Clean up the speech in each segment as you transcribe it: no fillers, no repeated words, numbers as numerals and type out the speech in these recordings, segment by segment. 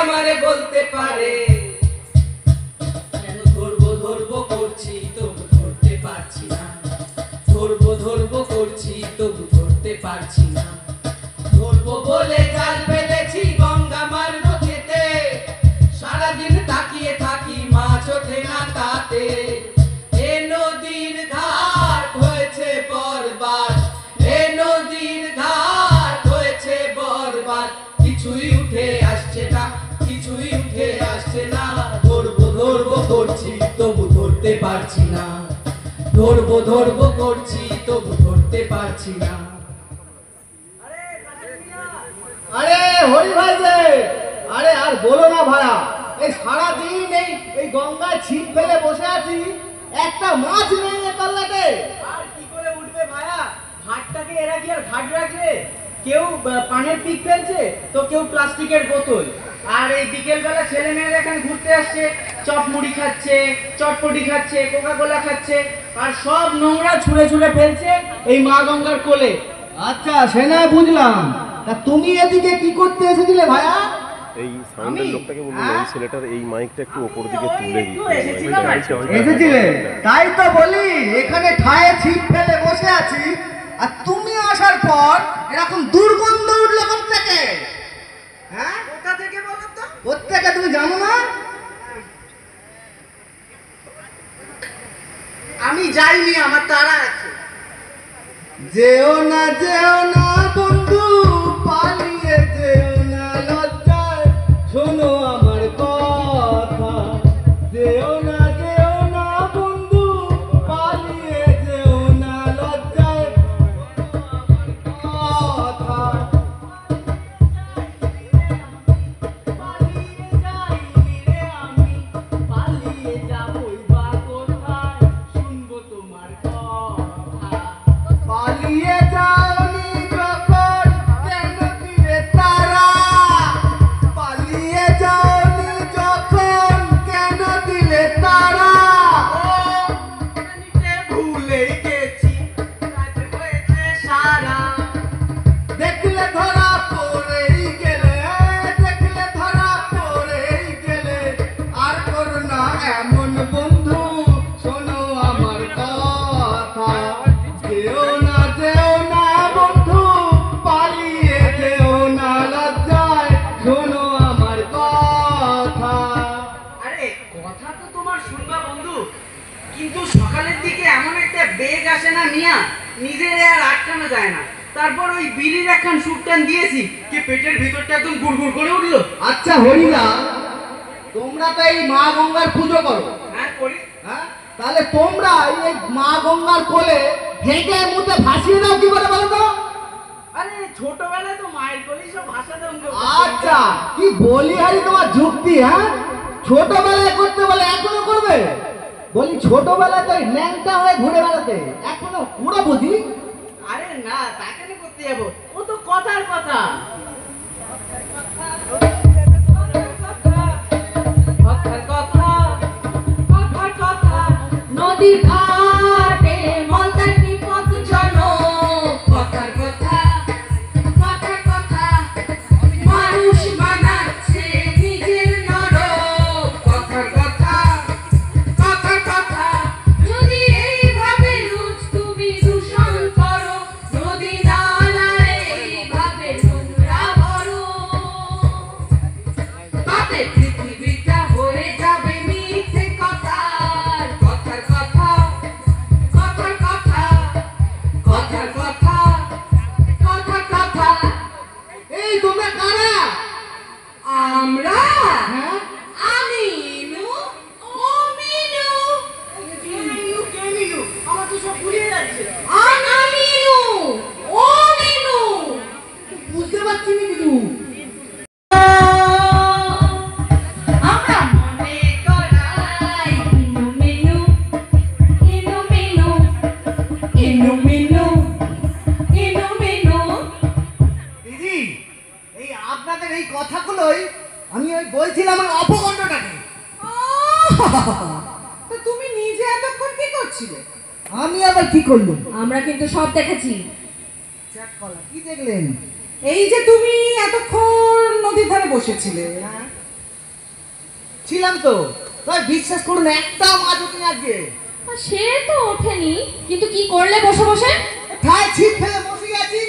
আমারে বলতে পারে কেন ধরবো ধরবো করছি তবু ধরতে পারছি না, ধরবো ধরবো করছি তবু ধরতে পারছি না। ধরবো বলে জাল ফেলেছি গঙ্গা মার নদীতে, সারাদিন তাকিয়ে থাকি মাছ ওঠে না তাতে। এ নদীর ঘাট হয়েছে বরবাদ, এ নদীর ঘাট হয়েছে বরবাদ, কিছুই উঠে আসছে না, কিছুই উঠে আসছে না। ধরবো ধরবো করছি তবু ধরতে পারছি না, ধরবো ধরবো করছি তবু ধরতে পারছি না। আরে হরি ভাই যে, আরে আর বলো না ভাড়া, এই সারাদিন এই গঙ্গায় ছিপ ফেলে বসে আছি, একটা মাছ নেই তল্লাটে। আর কি করে উঠবে ভায়া, ঘাটটাকে এরা কি আর ঘাট রাখে? কেউ পানের পিক ফেলছে তো কেউ প্লাস্টিকের বোতল। আর এই বিকেলবেলা ছেলে মেয়েরা এখানে ঘুরতে আসছে, চটমুড়ি খাচ্ছে, চটপটি খাচ্ছে, কোকা কোলা খাচ্ছে, আর সব নোংরা ছুঁড়ে ছুঁড়ে ফেলছে এই মা গঙ্গার কোলে। আচ্ছা সে না বুঝলাম, তা তুমি এদিকে কি করতে এসেছিলে ভাইয়া? এই সাউন্ডের লোকটাকে বলুন এই ছেলেটার এই মাইকটা একটু উপর দিকে তুলে এসেছিলে? তাই তো বলি, এখানে ঠায়ে ছিপ ফেলে বসে আছি, আর তুমি আসার পর এরকম দুর্গন্ধ উঠলো কোত্থেকে? হ্যাঁ কোথা থেকে বলো তো? কোত্থেকে তুমি জানো না? আমি যাইনি, আমার তারা আছে। যেও না বন্ধু, পালিয়ে যেও না লজ্জায়, শোনো আমার কথা। যেও না বন্ধু, পালিয়ে যেও না লজ্জায়, কথা। পালিয়ে যাইনি রে আমি, পালিয়ে যাবই বা কোথায়, শুনবো তোমার কথা। পালিয়ে যাওনি যখন কেন দিলে তারা, পালিয়ে যাওনি যখন কেন দিলে তারা। ভুলেই গেছি, কাজ হয়েছে সারা। দেখলে ধরা পড়েই গেলে, দেখলে ধরা পড়েই গেলে, আর করো না এমন বন্ধু, শোনো আমার কথা। যেও না বন্ধু, পালিয়ে যেও না লজ্জায়, শোনো আমার কথা। আরে কথা তো তোমার শুনবা বন্ধু, কিন্তু সকালের দিকে এমন একটা বেগ আসে না মিয়া, নিজের আর আটকানো যায় না। তারপর ওই বিড়ির একখান সুপটান দিয়েছি, কি পেটের ভিতরটা একদম গুড়গুড় করে উঠলো। আচ্ছা হরিদা, তোমরা তো এই মা গঙ্গার পুজো করো, হ্যাঁ করি। হ্যাঁ? তাহলে তোমরা এই মা গঙ্গার কোলে হেঁটে মুখে ভাসিয়ে দাও কি করে বলো তো? আরে ছোটবেলায় তো মায়ের কোলেই সব ভাষাতে অঙ্ক। আচ্ছা কি বলি হারি তোমার যুক্তি, হ্যাঁ? ছোটবেলায় করতে বলে এখনো করবে? বলি ছোটবেলায় তো ন্যাংটা হয়ে ঘুরে বেড়াতে, এখনো পুরো বুঝি। আরে না, তাকে না করতে যাবো, ও তো কথার কথা। কথার কথা, কথার কথা, নদীর ঘাটে মলদার বিপদ জনক। কথার কথা, কথার কথা, মানুষ বানাচ্ছে নিজের নরক। কথার কথা, কথার কথা, যদি এইভাবে রোজ তুমি দূষণ করো, নদী নালায় এইভাবে নোংরা ভরো, তাতে পৃথিবীটা হয়ে যাবে মিথ্যে কথার। কথার কথা, কথার কথা, কথার কথা, কথার কথা। এই তোমরা কারা? আমরা হ্যাঁ? আমি ইনু, ও মিনু। কে মিনু? আমার তো সব ভুলিয়ে যাচ্ছে। আমি ইনু, ও মিনু। বুঝতে পারছি না কিছু। আমরা মনে করাই ইনু মিনু, ইনু মিনু, ইনু মিনু, ইনু মিনু। দিদি, এই আপনাদের এই কথাগুলোই আমি ওই বলছিলাম আমার অপকণ্ডটাকে। তো তুমি নিজে এতক্ষণ কি করছিলে? আমি আবার কি করলাম? আমরা কিন্তু সব দেখেছি। কি দেখলেন? এই যে তুমি এতক্ষণ নদীর ধারে বসেছিলে, ছিলাম তো, তবে বিশ্বাস করুন একটা মাছ ওঠেনি আজকে। সে তো ওঠেনি, কিন্তু কি করলে বসে বসে? ঠায় ছিপ ফেলে বসে আছি।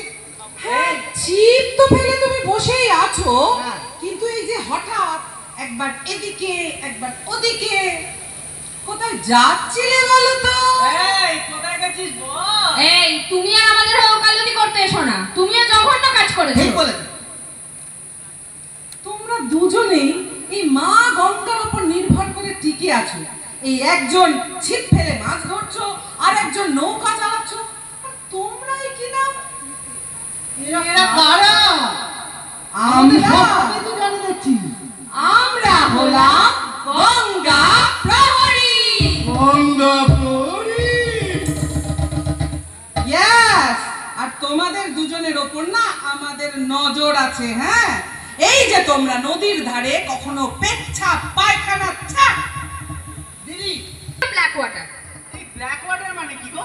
হ্যাঁ, ছিপ তো ফেলে তুমি বসেই আছো, হ্যাঁ। কিন্তু এই যে হঠাৎ একবার এদিকে একবার ওদিকে, কোথায় যাচ্ছিলে বলো তো? এই কোথায় গেছিস বল? এই তুমি আর আমাদের ওকালতি করতে এসো না, তুমিও জঘন্য কাজ করেছো। ঠিক বলে। তোমরা দুজনেই এই মা গঙ্গার উপর নির্ভর করে টিকে আছো। এই একজন ছিপ ফেলে মাছ ধরছো, আর একজন নৌকা চালাচ্ছো, আর তোমরাই কিনা এরা কারা? আমি সবই তো জানি দেখছি। আমরা হলাম গঙ্গা প্রহরী। গঙ্গাপুরী। ইয়েস, আর তোমাদের দুজনের ওপর না আমাদের নজর আছে। হ্যাঁ, এই যে তোমরা নদীর ধারে কখনো পেচ্ছাপ পায়খানা ছাপ। দিদি, ব্ল্যাক ওয়াটার এই ব্ল্যাক ওয়াটার মানে কি গো?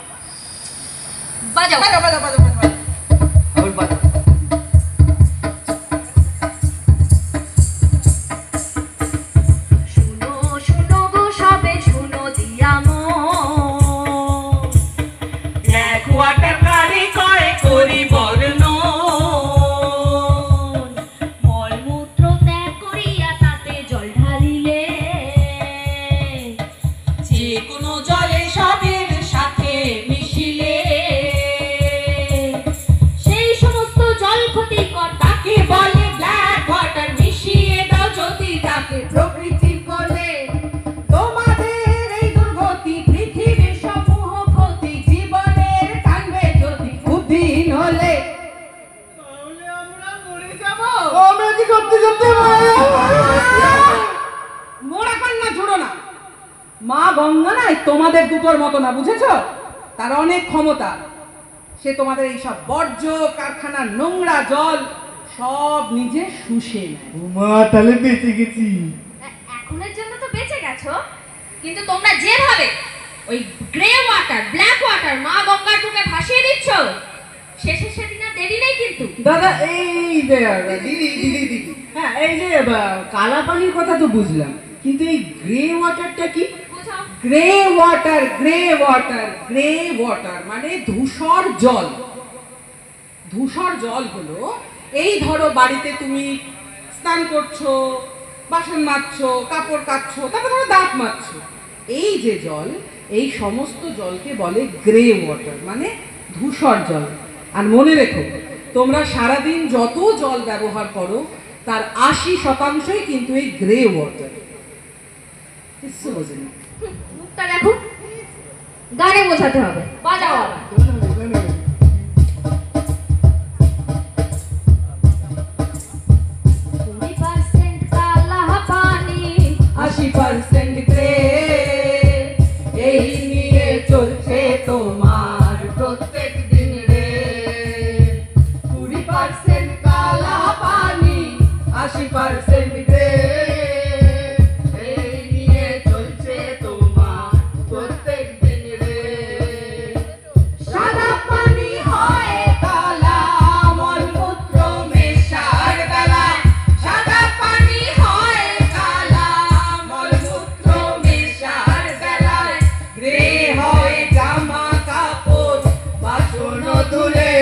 বাজাও। বাজা বাজা বাজা বাজা। আবার বাদ। শুনো শুনো গো সবে শুনো দিয়া ব্ল্যাক ওয়াটার কারে কয় করি বর্ণ, মলমূত্র ত্যাগ করিয়া তাতে জল ঢালিলে যে কোনো জলে সবের সাথে মিশিলে সেই সমস্ত জল ক্ষতিকর তাকে বলে ব্ল্যাক ওয়াটার। মিশিয়ে দাও যদি তাকে প্রকৃতির কোলে, তোমাদের এই দুর্গতি পৃথিবীর সমূহ ক্ষতি, জীবনের টানবে যদি বুদ্ধিহীন হলে। তাহলে আমরা মরে যাব। আমরা কি করতে করতে মোড়া কান্না জুড়ো না। মা গঙ্গা নাই তোমাদের দুটোর মতো না, বুঝেছো? তার অনেক ক্ষমতা। সে তোমাদের এই সব বর্জ্য কারখানার নোংরা জল সব নিজে শুষে নেয়। মা তাহলে বেঁচে গেছি। এখনের জন্য তো বেঁচে গেছো, কিন্তু তোমরা যেভাবে ওই গ্রে ওয়াটার ব্ল্যাক ওয়াটার মা গঙ্গার বুকে ভাসিয়ে দিচ্ছ, শেষে সেদিন আর দেরি নেই কিন্তু। দাদা, এই যে দিদি দিদি দিদি, হ্যাঁ এই যে কালা পানির কথা তো বুঝলাম, কিন্তু এই গ্রে ওয়াটারটা কি? বুঝাও। Grey water, grey water, grey water মানে ধূসর জল। ধূসর জল হলো, এই ধরো বাড়িতে তুমি স্নান করছো, বাসন মাজছো, কাপড় কাচ্ছো, তারপর ধরো দাঁত মাজছো, এই যে জল, এই সমস্ত জলকে বলে গ্রে ওয়াটার মানে ধূসর জল। আর মনে রেখো, তোমরা সারাদিন যত জল ব্যবহার করো তার 80% কিন্তু এই গ্রে ওয়াটার। কিছু বোঝেনি। মুখটা দেখো, গানে বোঝাতে হবে। বাজাও আবার। 20% কালা পানি, 80% গ্রে, এই নিয়ে চলছে তোমার প্রত্যেক দিন রে। 20% কালা পানি, 80% গ্রে, এই নিয়ে চলছে তোমার প্রত্যেক দিন রে। সাদা পানি হয় কালা, মলমূত্র মেশার বেলায়। সাদা পানি হয় কালা, মলমূত্র মেশার বেলায়। গ্রে হয় জামা কাপড়, বাসন ধুলে।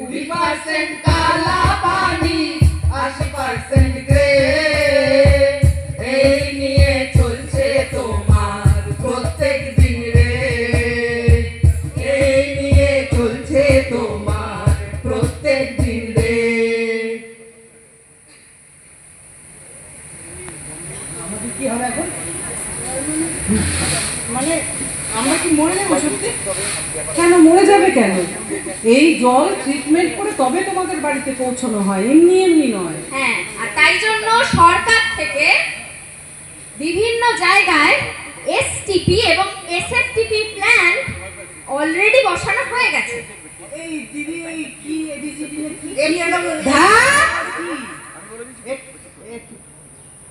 20% কালা পানি, 80% গ্রে, এই নিয়ে চলছে তোমার প্রত্যেক দিন রে। এই নিয়ে চলছে তোমার প্রত্যেক দিন রে। আমাদের কি হবে এখন? মানে আমরা কি মরে যাবো সত্যি? কেন মরে যাবে কেন? এই জল ট্রিটমেন্ট করে তবে তোমাদের বাড়িতে পৌঁছানো হয়, এমনি এমনি নয়। হ্যাঁ, আর তাই জন্য সরকার থেকে বিভিন্ন জায়গায় এসটিপি এবং এসএফটিপি প্ল্যান অলরেডি বসানো হয়ে গেছে। এই দিদি, এই কি এবিসিডি কি?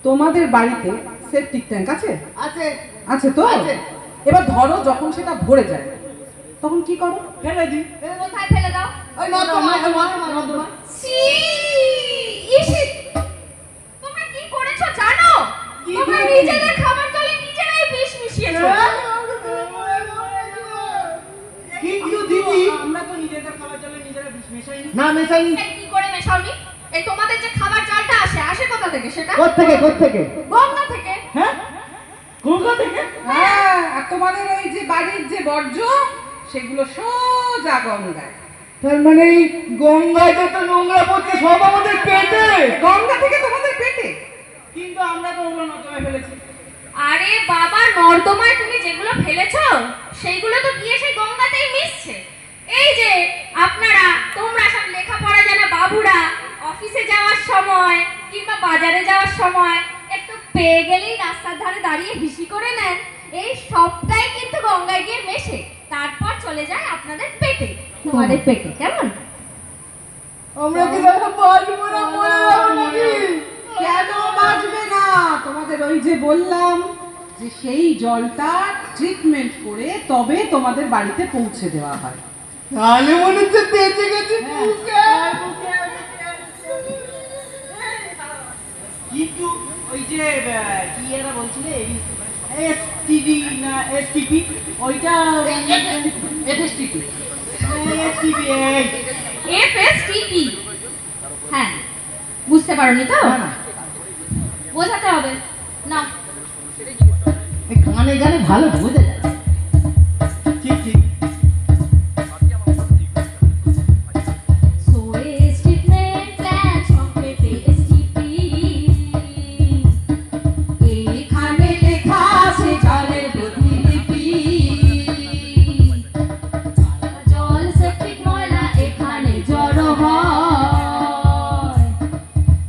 তোমাদের বাড়িতে সেপটিক ট্যাঙ্ক আছে? আছে। আছে তো? আছে। এবার ধরো যখন সেটা ভরে যায় তখন কি করো? ফেলে দিই। কোথায় ফেলে দাও? ওই নর্দমা। ছি! ইস! তোমরা কি করেছো জানো? তোমরা নিজেদের খাবার জলে নিজেরাই বিষ মিশিয়েছো। কিন্তু দিদি আমরা তো নিজেদের খাবার জলে নিজেরা বিষ মেশাইনি। না মেশাইনি। এই কি করে মেশাওনি? এই তোমাদের যে খাবার জলটা আসে কোথা থেকে সেটা? কোত্থেকে কোত্থেকে? গঙ্গা থেকে। হ্যাঁ গঙ্গা থেকে? হ্যাঁ, আর তোমাদের ওই যে বাড়ির যে বর্জ্য সেগুলো সোজা গঙ্গায়। তার মানে এই গঙ্গায় যত নোংরা পড়ছে সব আমাদের পেটে। গঙ্গা থেকে তোমাদের পেটে? কিন্তু আমরা তো ওগুলো নর্দমায় ফেলেছি। আরে বাবা, নর্দমায় তুমি যেগুলো ফেলেছো সেইগুলো তো গিয়ে সেই গঙ্গাতেই মিশছে। এই যে আপনারা, তোমরা সব লেখাপড়া জানা বাবুরা অফিসে যাওয়ার সময় কিংবা বাজারে যাওয়ার সময় একটু পেয়ে গেলেই রাস্তার ধারে দাঁড়িয়ে হিসি করে নেন, এই সবটাই কিন্তু গঙ্গায় গিয়ে মেশে তারপর চলে যায় আপনাদের পেটে, তোমাদের পেটে। কেমন? আমরা কি দাদা বাঁচবো না, মরে যাবো নাকি? কেন বাঁচবে না? তোমাদের ওই যে বললাম যে সেই জলটা ট্রিটমেন্ট করে তবে তোমাদের বাড়িতে পৌঁছে দেওয়া হয়। তাহলে মনে হচ্ছে বেঁচে গেছে বুকে। কিন্তু ওই যে কি এরা বলছিলে এসটিডি না এসটিপি, ওইটা এফএসটিপি। STP FSTP। হ্যাঁ, বুঝতে পারোনি তো? না। বোঝাতে হবে না। এই গানে গানে ভালো বোঝা যায়। ঠিক ঠিক। Sewage treatment plant সংক্ষেপে STP। এখানে লেখা আছে জলের প্রতিলিপি। জল সেপ্টিক ময়লা এখানে জড়ো হয়,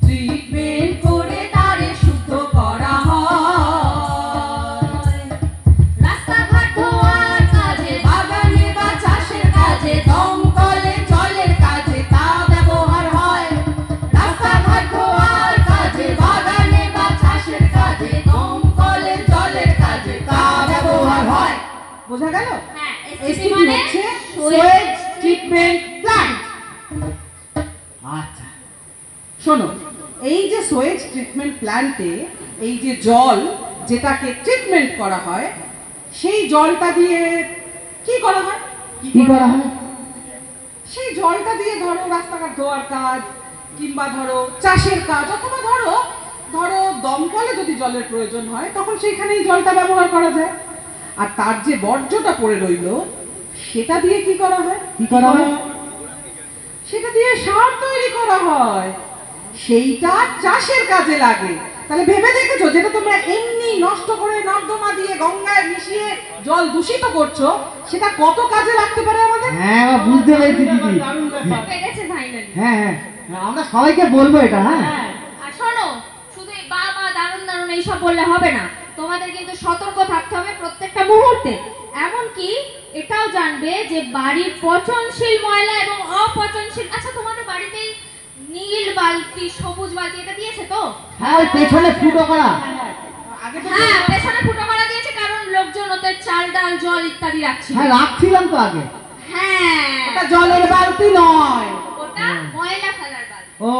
ট্রিটমেন্ট করে তারে শুদ্ধ করা হয়। রাস্তাঘাট ধোয়ার কাজে, বাগানে বা চাষের কাজে, দমকলে জলের কাজে তা ব্যবহার হয়। রাস্তাঘাট ধোয়ার কাজে, বাগানে বা চাষের কাজে, দমকলে জলের কাজে তা ব্যবহার হয়। বোঝা গেল? হ্যাঁ, STP মানে হচ্ছে sewage Sewage Treatment Plant। আচ্ছা শোনো, এই যে সোয়েজ ট্রিটমেন্ট প্ল্যান্টে এই যে জল যেটাকে ট্রিটমেন্ট করা হয় সেই জলটা দিয়ে কি করা হয়? কি করা হয়? সেই জলটা দিয়ে ধরো রাস্তাঘাট ধোয়ার কাজ কিংবা ধরো চাষের কাজ, অথবা ধরো ধরো দমকলে যদি জলের প্রয়োজন হয় তখন সেইখানেই জলটা ব্যবহার করা যায়। আর তার যে বর্জ্যটা পড়ে রইল সেটা দিয়ে কি করা হয়? কি করা হয়? সেটা দিয়ে সার তৈরি করা হয়, সেইটা চাষের কাজে লাগে। তাহলে ভেবে দেখেছো, যেটা তোমরা এমনি নষ্ট করে নর্দমা দিয়ে গঙ্গায় মিশিয়ে জল দূষিত করছো, সেটা কত কাজে লাগতে পারে আমাদের? হ্যাঁ এবার বুঝতে পেরেছি দিদি। দারুণ ব্যাপার। পেরেছে ফাইনালি। হ্যাঁ হ্যাঁ আমরা সবাইকে বলবো এটা। হ্যাঁ আর শোনো, শুধু এই বাবা দারুণ দারুণ এইসব বললে হবে না, তোমাদের কিন্তু সতর্ক থাকতে হবে প্রত্যেকটা মুহূর্তে। এমনকি এটাও জানবে যে বাড়ির পচনশীল ময়লা এবং অপচনশীল, আচ্ছা তোমাদের বাড়িতে নীল বালতি সবুজ বালতি এটা দিয়েছে তো? হ্যাঁ ওই পেছনে ফুটো করা। আগে তো হ্যাঁ, পেছনে ফুটো করা দিয়েছে কারণ লোকজন ওতে চাল ডাল জল ইত্যাদি রাখছিল। হ্যাঁ রাখছিলাম তো আগে। হ্যাঁ, এটা জলের বালতি নয়, ওটা ময়লা ফেলার বালতি। ও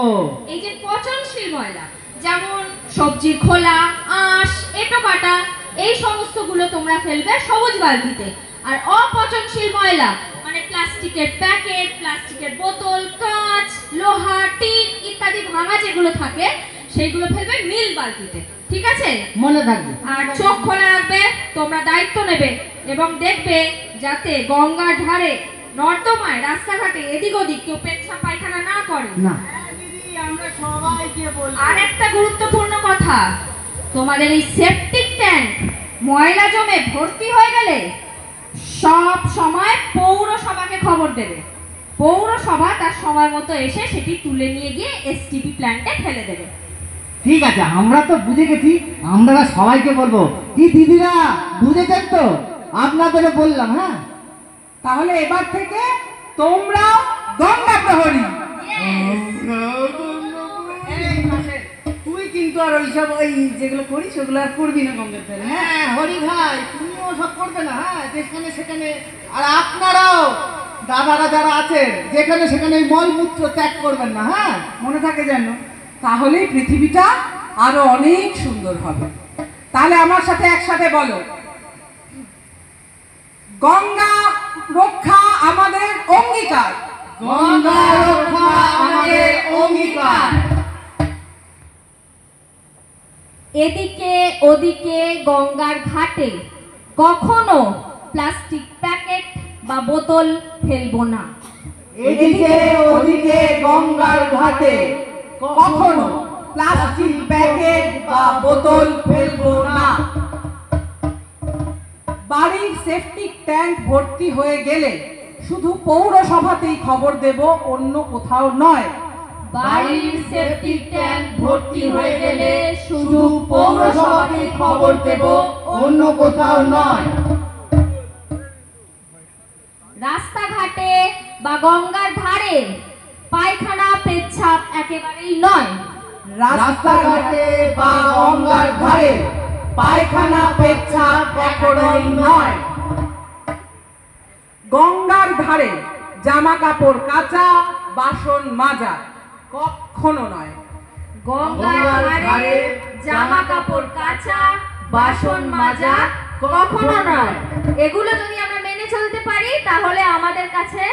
এই যে পচনশীল ময়লা, যেমন সবজির খোলা, আঁশ, এঁটো কাটা, এই সমস্তগুলো তোমরা ফেলবে সবুজ বালতিতে। আর অপচনশীল ময়লা মানে প্লাস্টিকের প্যাকেট, প্লাস্টিকের বোতল, কাঁচ, লোহা, টিন ইত্যাদি ভাঙা যেগুলো থাকে সেইগুলো ফেলবে নীল বালতিতে। ঠিক আছে? মনে থাকবে। আর চোখ খোলা রাখবে, তোমরা দায়িত্ব নেবে এবং দেখবে যাতে গঙ্গার ধারে, নর্দমায়, রাস্তাঘাটে এদিক ওদিক কেউ পেচ্ছাপ পায়খানা না করে। না দিদি আমরা সবাইকে বলবো। আর একটা গুরুত্বপূর্ণ কথা, তোমাদের এই সেপটিক ট্যাঙ্ক ময়লা জমে ভর্তি হয়ে গেলে সব সময় পৌরসভাকে খবর দেবে। পৌরসভা তার সময় মতো এসে সেটি তুলে নিয়ে গিয়ে এসটিপি প্ল্যান্টে ফেলে দেবে। ঠিক আছে আমরা তো বুঝে গেছি, আমরা সবাইকে বলবো। কি দিদিরা বুঝেছেন তো? আপনাদেরও বললাম। হ্যাঁ তাহলে এবার থেকে তোমরাও গঙ্গা প্রহরী। এই মাসে তুই কিন্তু আর ওইসব ওই যেগুলো করিস সেগুলো আর করবি না গঙ্গার ধারে। হ্যাঁ হরি ভাই তুমিও সব করবে না। হ্যাঁ যেখানে সেখানে, আর আপনারাও দাদারা যারা আছেন যেখানে সেখানে মলমূত্র ত্যাগ করবেন না। হ্যাঁ মনে থাকে যেন, তাহলেই পৃথিবীটা আরো অনেক সুন্দর হবে। তাহলে আমার সাথে একসাথে বলো, গঙ্গা রক্ষা আমাদের অঙ্গীকার। গঙ্গা রক্ষা আমাদের অঙ্গীকার। এদিকে ওদিকে গঙ্গার ঘাটে কখনো প্লাস্টিক প্যাকেট বা বোতল ফেলবো না। এদিকে ওদিকে গঙ্গার ঘাটে কখনো প্লাস্টিক প্যাকেট বা বোতল ফেলবো না। বাড়ির সেফটি ট্যাঙ্ক ভর্তি হয়ে গেলে শুধু পৌরসভাতেই খবর দেব, অন্য কোথাও নয়। বাড়ির সেফটি ট্যাঙ্ক ভর্তি হয়ে গেলে শুধু পৌরসভাকে খবর দেব, অন্য কোথাও নয়। রাস্তাঘাটে বা গঙ্গার ধারে পায়খানা পেচ্ছাপ একেবারেই নয়। রাস্তাঘাটে বা গঙ্গার ধারে পায়খানা পেচ্ছাপ একেবারেই নয়। গঙ্গার ধারে জামা কাপড় কাচা, বাসন মাজা কখনো নয়। গঙ্গার ধারে জামা কাপড় কাচা, বাসন মাজা কখনো নয়। এগুলো যদি আমরা মেনে চলতে পারি তাহলে আমাদের কাছে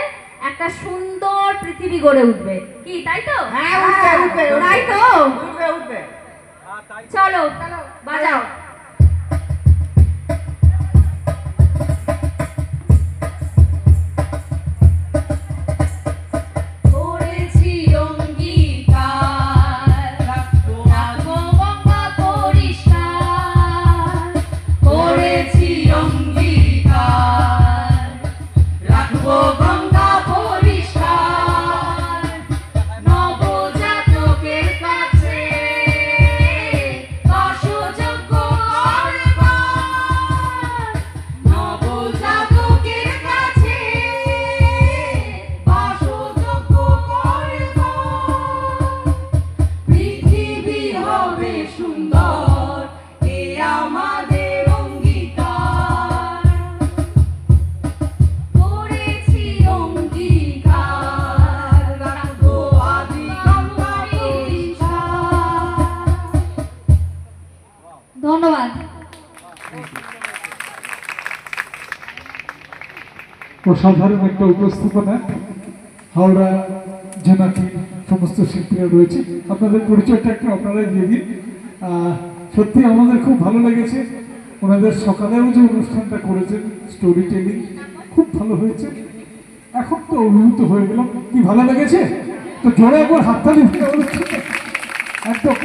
একটা সুন্দর পৃথিবী গড়ে উঠবে। কি তাই তো? হ্যাঁ, উঠবে, উঠবে, উঠবে। তাই তো? উঠবে, উঠবে। চলো বাজাও। করেছি অঙ্গীকার, রাখবো গঙ্গা পরিষ্কার। করেছি অঙ্গীকার, রাখবো গঙ্গা পরিষ্কার। নবজাতকের কাছে বাসযোগ্য করবার। নবজাতকের কাছে বাসযোগ্য করবার। পৃথিবী হবে সুন্দর, এ আমাদের অঙ্গীকার। করেছি অঙ্গীকার, রাখবো আদি গঙ্গা পরিষ্কার। ধন্যবাদ। অসাধারণ একটা উপস্থাপনা। হাওড়া জেনাকি সমস্ত শিল্পীরা রয়েছে, আপনাদের পরিচয়টা একটু আপনারা দিয়ে দিন। সত্যি আমাদের খুব ভালো লেগেছে, ওনাদের সকালেও যে অনুষ্ঠানটা করেছেন স্টোরি টেলিং খুব ভালো হয়েছে। এখন তো অভিভূত হয়ে গেলাম, কি ভালো লেগেছে তো জোরে একবার হাততালি দিয়ে একদম